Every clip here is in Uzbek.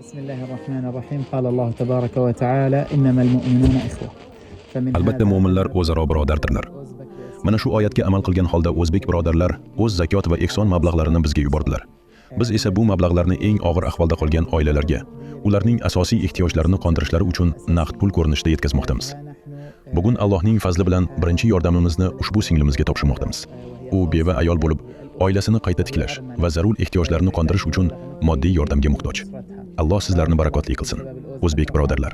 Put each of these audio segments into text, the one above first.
بسم الله الرحمن الرحيم قال الله تبارك وتعالى إنما المؤمنون إخوة. Albatta mu'minlar o'zaro birodardirlar. Mana shu oyatga amal qilgan holda o'zbek birodarlar o'z zakot va ehson mablag'larini bizga yubordilar. Biz esa bu mablag'larni eng og'ir ahvolda qolgan oilalarga, ularning asosiy ehtiyojlarini qondirishlari uchun naqd pul ko'rinishida yetkazmoqdamiz. Bugun Allohning fazli bilan birinchi yordamimizni ushbu singlimizga topshirmoqdamiz. U beva ayol bo'lib, oilasini qayta tiklash va zarur ehtiyojlarini qondirish uchun moddiy yordamga muhtoj. Alloh sizlarni barakotli qilsin. O'zbek birodarlar,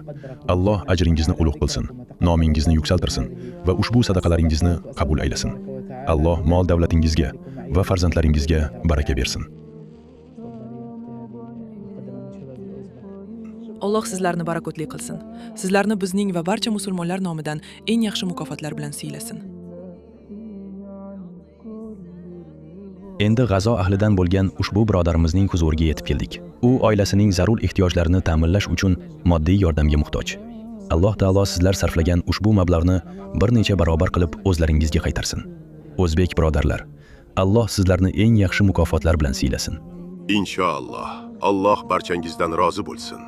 Alloh ajringizni ulug' qilsin, nomingizni yuksaltirsin va ushbu sadaqalaringizni qabul aylasin. Alloh mol davlatingizga va farzandlaringizga baraka bersin. Alloh sizlarni barakotli qilsin. Sizlarni bizning va barcha musulmonlar nomidan eng yaxshi mukofotlar bilan siylasin. Endi G'azo ahlidan bo'lgan ushbu birodarimizning huzuriga yetib keldik. U oilasining zarur ehtiyojlarini ta'minlash uchun moddiy yordamga muhtoj. Alloh taolo sizlar sarflagan ushbu mablag'ni bir necha barobar qilib o'zlaringizga qaytarsin. O'zbek birodarlar, Alloh sizlarni eng yaxshi mukofotlar bilan siylasin. Inshaalloh. Alloh barchangizdan rozi bo'lsin.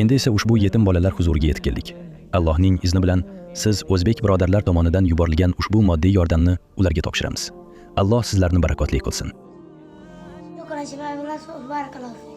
Endi esa ushbu yetim bolalar huzuriga yetib keldik. Allohning izni bilan siz o'zbek birodarlar tomonidan yuborilgan ushbu moddiy yordamni ularga topshiramiz. Alloh sizlarni barakotli qilsin. Shukran, barakalloh.